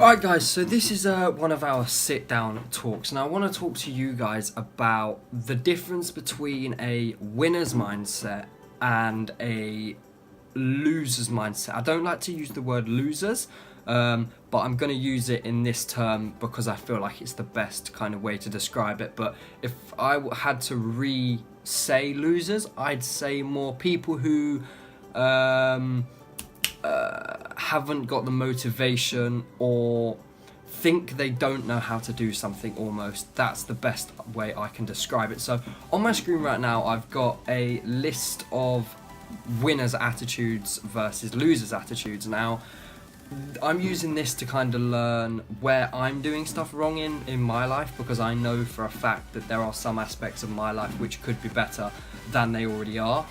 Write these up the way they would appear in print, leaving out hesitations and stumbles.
Alright guys, so this is one of our sit down talks, and I want to talk to you guys about the difference between a winner's mindset and a loser's mindset. I don't like to use the word losers, but I'm going to use it in this term because I feel like it's the best kind of way to describe it. But if I had to re-say losers, I'd say more people who haven't got the motivation or think they don't know how to do something almost. That's the best way I can describe it. So on my screen right now, I've got a list of winners' attitudes versus losers' attitudes. Now, I'm using this to kind of learn where I'm doing stuff wrong in my life, because I know for a fact that there are some aspects of my life which could be better than they already are,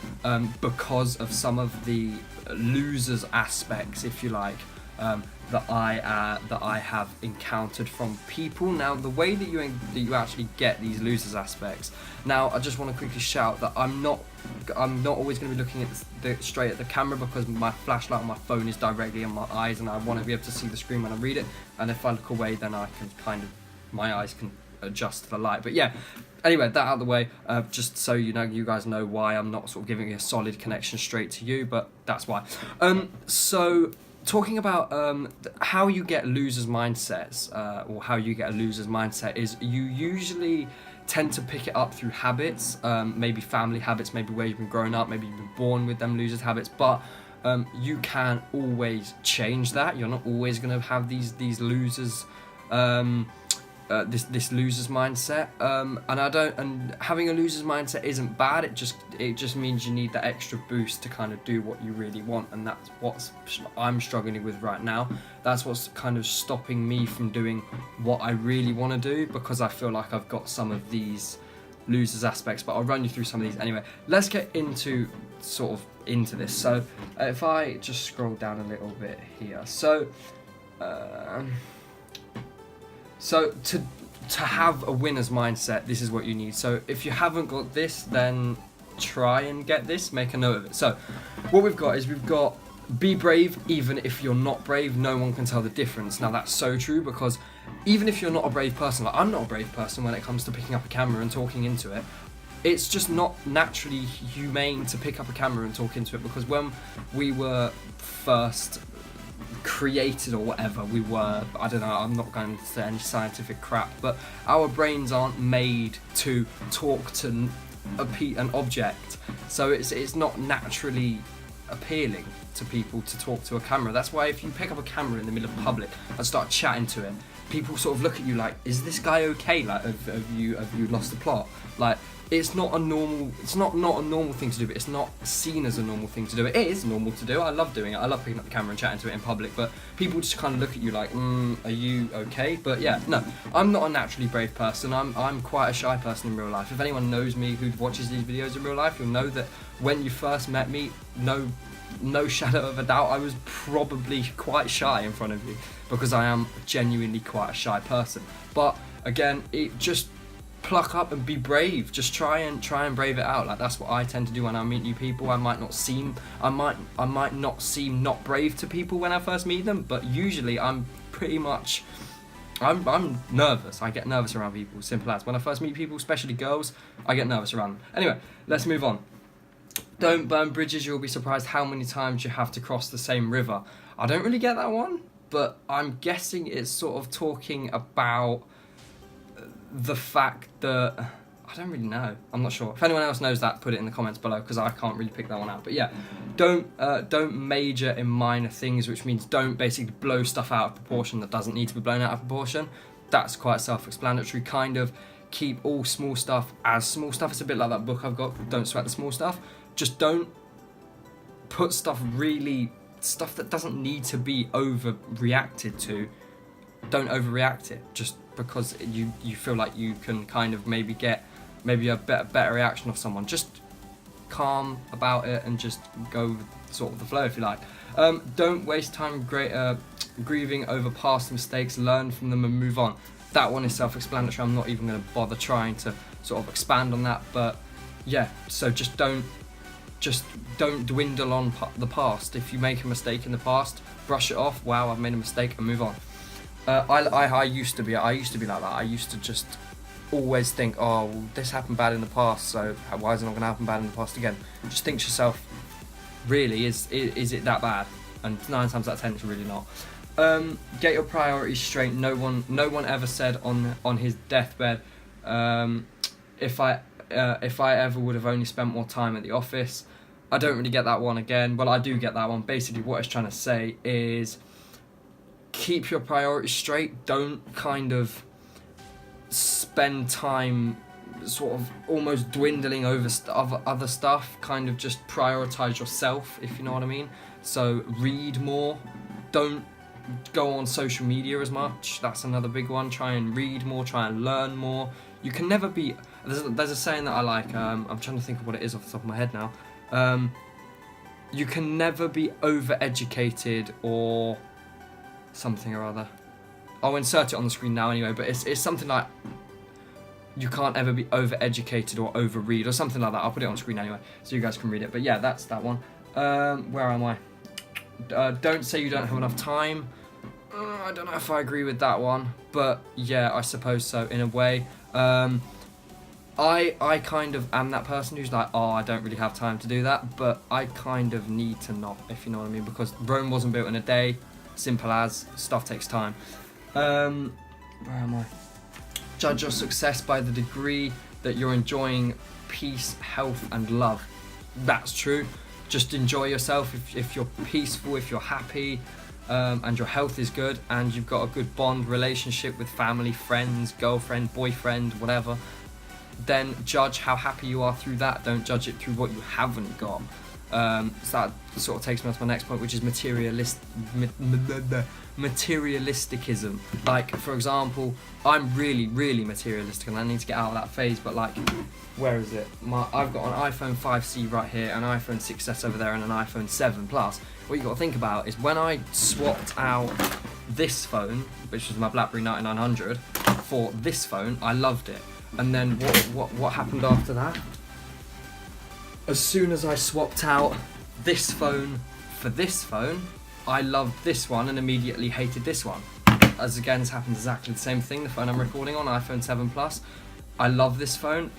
because of some of the losers aspects, if you like, that I have encountered from people. Now, the way that you actually get these losers aspects. Now, I just want to quickly shout that I'm not always going to be looking at straight at the camera, because my flashlight on my phone is directly on my eyes, and I want to be able to see the screen when I read it. And if I look away, then I can my eyes can adjust to the light. But yeah, anyway, that out of the way, just so you guys know why I'm not sort of giving a solid connection straight to you, but that's why. So talking about how you get losers mindsets, or how you get a loser's mindset, is you usually tend to pick it up through habits, maybe family habits, maybe where you've been growing up, maybe you've been born with them losers habits, but you can't always change that. You're not always going to have these losers this loser's mindset, and having a loser's mindset isn't bad. It just means you need that extra boost to kind of do what you really want, and that's what I'm struggling with right now. That's what's kind of stopping me from doing what I really want to do, because I feel like I've got some of these losers aspects. But I'll run you through some of these anyway. Let's get into this. So if I just scroll down a little bit here, so to have a winner's mindset, this is what you need. So if you haven't got this, then try and get this, make a note of it. So what we've got be brave. Even if you're not brave, no one can tell the difference. Now, that's so true, because even if you're not a brave person, like I'm not a brave person when it comes to picking up a camera and talking into it, it's just not naturally humane to pick up a camera and talk into it, because when we were first created or whatever, we were, I don't know, I'm not going to say any scientific crap, but our brains aren't made to talk to an object, so it's not naturally appealing to people to talk to a camera. That's why if you pick up a camera in the middle of public and start chatting to it, people sort of look at you like, is this guy okay? Like, have you lost the plot? Like, it's not a normal thing to do, but it's not seen as a normal thing to do. It is normal to do. I love doing it. I love picking up the camera and chatting to it in public, but people just kind of look at you like, are you okay? But yeah, no, I'm not a naturally brave person. I'm quite a shy person in real life. If anyone knows me who watches these videos in real life, you'll know that when you first met me, no shadow of a doubt, I was probably quite shy in front of you, because I am genuinely quite a shy person. But again, it just pluck up and be brave. Just try and brave it out. Like, that's what I tend to do when I meet new people. I might not seem not brave to people when I first meet them, but usually I'm pretty much I'm nervous. I get nervous around people, simple as. When I first meet people, especially girls, I get nervous around them. Anyway, let's move on. Don't burn bridges. You'll be surprised how many times you have to cross the same river. I don't really get that one, but I'm guessing it's sort of talking about the fact that, I don't really know. I'm not sure. If anyone else knows that, put it in the comments below, because I can't really pick that one out. But yeah, don't major in minor things, which means don't basically blow stuff out of proportion that doesn't need to be blown out of proportion. That's quite self-explanatory. Kind of keep all small stuff as small stuff. It's a bit like that book I've got, Don't Sweat the Small Stuff. Just don't put stuff that doesn't need to be overreacted to. Don't overreact it just because you feel like you can kind of maybe get a better reaction of someone. Just calm about it and just go with sort of the flow, if you like. Don't waste time grieving over past mistakes. Learn from them and move on. That one is self-explanatory. I'm not even going to bother trying to sort of expand on that, but yeah, so just don't dwindle on the past. If you make a mistake in the past, brush it off. Wow, I've made a mistake, and move on. I used to be like that. I used to just always think, oh, well, this happened bad in the past, so why is it not going to happen bad in the past again? Just think to yourself, really, is it that bad? And 9 times out of 10, it's really not. Get your priorities straight. No one ever said on his deathbed, if I ever would have only spent more time at the office. I don't really get that one again. Well, I do get that one. Basically, what it's trying to say is keep your priorities straight. Don't kind of spend time sort of almost dwindling over other stuff. Kind of just prioritize yourself, if you know what I mean. So read more. Don't go on social media as much. That's another big one. Try and read more. Try and learn more. You can never be... There's a saying that I like. I'm trying to think of what it is off the top of my head now. You can never be over-educated or something or other. I'll insert it on the screen now anyway, but it's something like you can't ever be over-educated or over-read or something like that. I'll put it on screen anyway so you guys can read it. But yeah, that's that one. Where am I? Don't say you don't have enough time. I don't know if I agree with that one, but yeah, I suppose so in a way. I kind of am that person who's like, oh, I don't really have time to do that, but I kind of need to not, if you know what I mean, because Rome wasn't built in a day. Simple as, stuff takes time. Where am I? Judge your success by the degree that you're enjoying peace, health, and love. That's true. Just enjoy yourself. If you're peaceful, if you're happy, and your health is good, and you've got a good bond relationship with family, friends, girlfriend, boyfriend, whatever, then judge how happy you are through that. Don't judge it through what you haven't got. So that sort of takes me on to my next point, which is materialisticism. Like, for example, I'm really, really materialistic, and I need to get out of that phase, but like, where is it? I've got an iPhone 5C right here, an iPhone 6S over there, and an iPhone 7 Plus. What you got to think about is when I swapped out this phone, which was my BlackBerry 9900, for this phone, I loved it. And then what happened after that? As soon as I swapped out this phone for this phone, I loved this one and immediately hated this one. As again, has happened exactly the same thing. The phone I'm recording on, iPhone 7 Plus, I love this phone.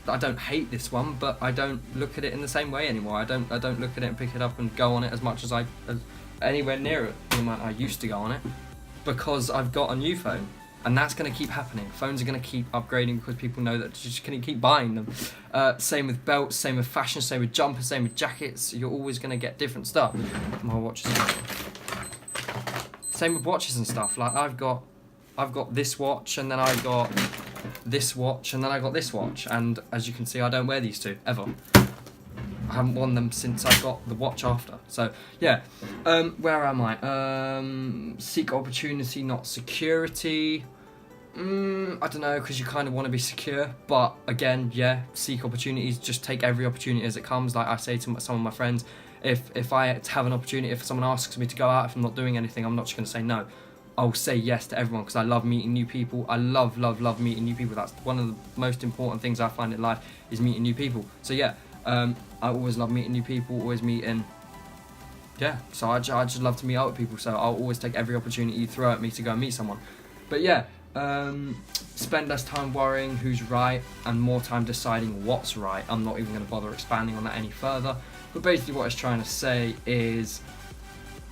I don't hate this one, but I don't look at it in the same way anymore. I don't look at it and pick it up and go on it as much as anywhere near it the amount I used to go on it, because I've got a new phone. And that's going to keep happening. Phones are going to keep upgrading because people know that you're just going to keep buying them. Same with belts, same with fashion, same with jumpers, same with jackets. You're always going to get different stuff. My watches. Same with watches and stuff. Like I've got this watch, and then I got this watch, and then I got this watch. And as you can see, I don't wear these two ever. I haven't worn them since I got the watch after. So yeah, where am I? Seek opportunity, not security. I don't know, because you kind of want to be secure, but again, yeah, seek opportunities. Just take every opportunity as it comes. Like I say to some of my friends, if I have an opportunity, if someone asks me to go out, if I'm not doing anything, I'm not just going to say no. I'll say yes to everyone, because I love meeting new people. I love meeting new people. That's one of the most important things I find in life, is meeting new people. So yeah, I always love meeting new people, always meeting. Yeah, so I just love to meet up with people, so I'll always take every opportunity you throw at me to go and meet someone. But yeah, spend less time worrying who's right and more time deciding what's right. I'm not even going to bother expanding on that any further. But basically what it's trying to say is,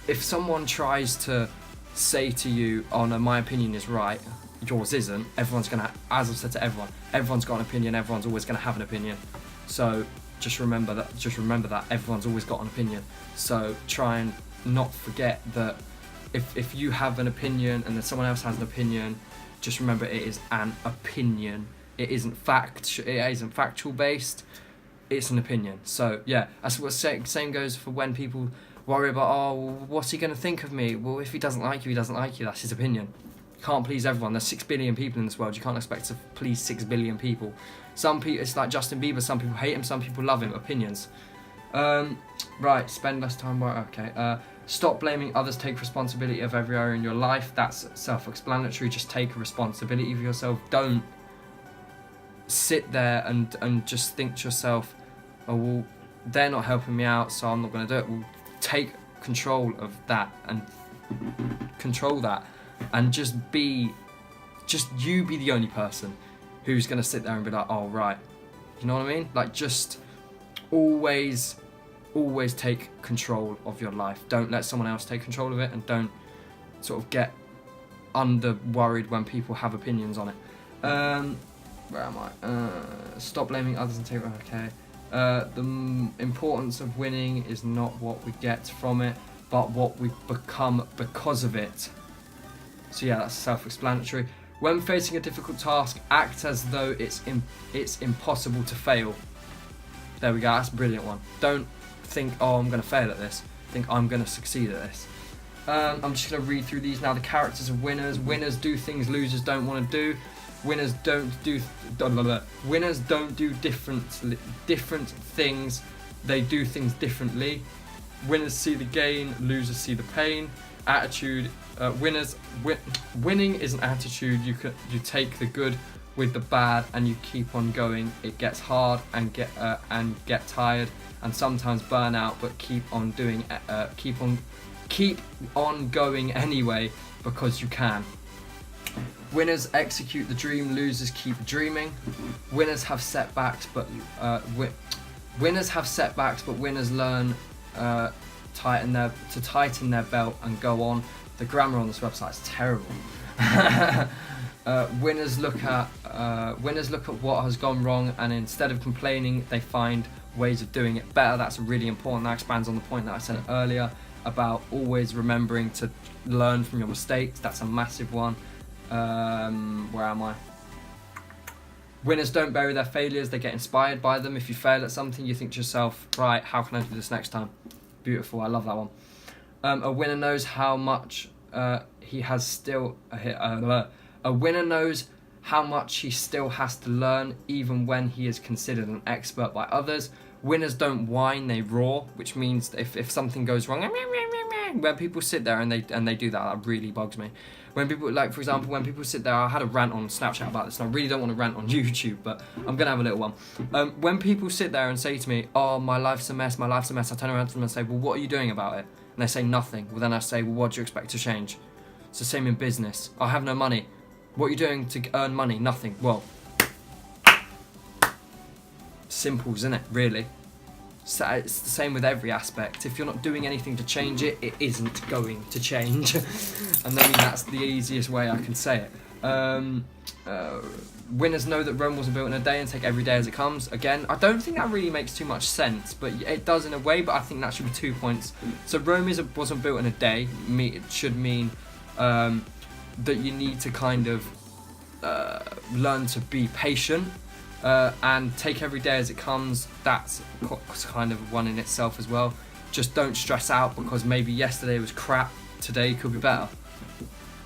if someone tries to say to you, oh no, my opinion is right, yours isn't, everyone's going to, as I've said to everyone, everyone's got an opinion, everyone's always going to have an opinion. So just remember that everyone's always got an opinion. So try and not forget that if you have an opinion and then someone else has an opinion, just remember it is an opinion. It isn't factual based. It's an opinion. So yeah, that's what same goes for when people worry about, oh, well, what's he going to think of me? Well, if he doesn't like you, he doesn't like you. That's his opinion. You can't please everyone. There's 6 billion people in this world. You can't expect to please 6 billion people. Some people, it's like Justin Bieber. Some people hate him. Some people love him. Opinions. Right. Spend less time. Okay. Stop blaming others. Take responsibility of every area in your life. That's self-explanatory. Just take responsibility for yourself. Don't sit there and just think to yourself, oh, well, they're not helping me out, so I'm not going to do it. Well, take control of that and control that. and just you be the only person who's going to sit there and be like, oh right, you know what I mean? Like, just always take control of your life. Don't let someone else take control of it, and don't sort of get under worried when people have opinions on it. Where am I? Stop blaming others and take, okay. The importance of winning is not what we get from it, but what we become because of it. So yeah, that's self-explanatory. When facing a difficult task, act as though it's impossible to fail. There we go, that's a brilliant one. Don't think, oh, I'm going to fail at this. Think, I'm going to succeed at this. I'm just going to read through these now. The characters of winners. Winners do things losers don't want to do. Winners don't do different things. They do things differently. Winners see the gain, losers see the pain. Attitude. Winning is an attitude. You take the good with the bad, and you keep on going. It gets hard and get tired, and sometimes burn out, but keep on going anyway, because you can. Winners execute the dream, losers keep dreaming. Winners have setbacks, but winners learn tighten their belt and go on. The grammar on this website is terrible. Winners look at what has gone wrong, and instead of complaining, they find ways of doing it better. That's really important. That expands on the point that I said earlier about always remembering to learn from your mistakes. That's a massive one. Where am I? Winners don't bury their failures, they get inspired by them. If you fail at something, you think to yourself, right, how can I do this next time? Beautiful, I love that one. A winner knows how much he still has to learn, even when he is considered an expert by others. Winners don't whine, they roar, which means that if something goes wrong, when people sit there and they do that really bugs me. When people, like, for example, when people sit there, I had a rant on Snapchat about this, and I really don't want to rant on YouTube, but I'm going to have a little one. When people sit there and say to me, oh, my life's a mess, I turn around to them and say, well, what are you doing about it? And they say nothing. Well, then I say, well, what do you expect to change? It's the same in business. I have no money. What are you doing to earn money? Nothing. Well, simple, isn't it, really? So it's the same with every aspect. If you're not doing anything to change it, it isn't going to change. And I mean, that's the easiest way I can say it. Winners know that Rome wasn't built in a day and take every day as it comes. Again, I don't think that really makes too much sense, but it does in a way, but I think that should be 2 points. So Rome wasn't built in a day. It should mean that you need to kind of learn to be patient. And take every day as it comes. That's kind of one in itself as well. Just don't stress out because maybe yesterday was crap, today could be better.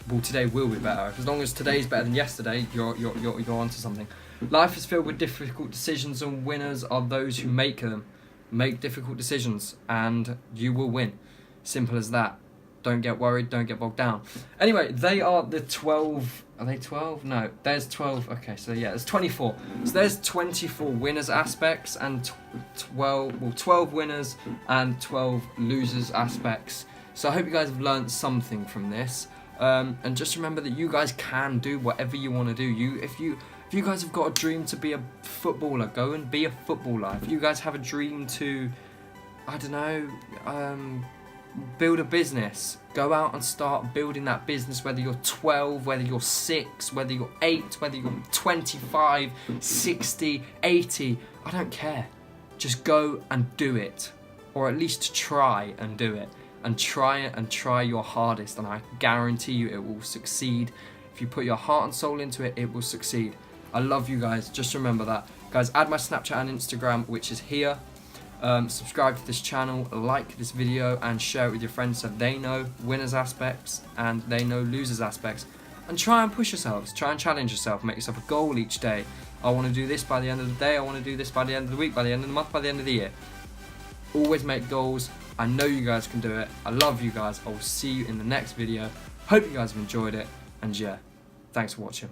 Well, today will be better. As long as today's better than yesterday, you're onto something. Life is filled with difficult decisions, and winners are those who make them. Make difficult decisions and you will win. Simple as that. Don't get worried, don't get bogged down. Anyway, they are the 12... Are they 12? No, there's 12. Okay, so yeah, there's 24. So there's 24 winners aspects and 12 winners and 12 losers aspects. So I hope you guys have learned something from this. And just remember that you guys can do whatever you want to do. If you guys have got a dream to be a footballer, go and be a footballer. If you guys have a dream to, I don't know, build a business, go out and start building that business, whether you're 12, whether you're 6, whether you're 8, whether you're 25, 60, 80, I don't care. Just go and do it, or at least try and do it, and try your hardest, and I guarantee you it will succeed. If you put your heart and soul into it, it will succeed. I love you guys, just remember that. Guys, add my Snapchat and Instagram, which is here. Subscribe to this channel, like this video, and share it with your friends so they know winners aspects and they know losers aspects. And try and push yourselves, try and challenge yourself, make yourself a goal each day. I want to do this by the end of the day, I want to do this by the end of the week, by the end of the month, by the end of the year. Always make goals. I know you guys can do it. I love you guys. I will see you in the next video. Hope you guys have enjoyed it, and yeah, thanks for watching.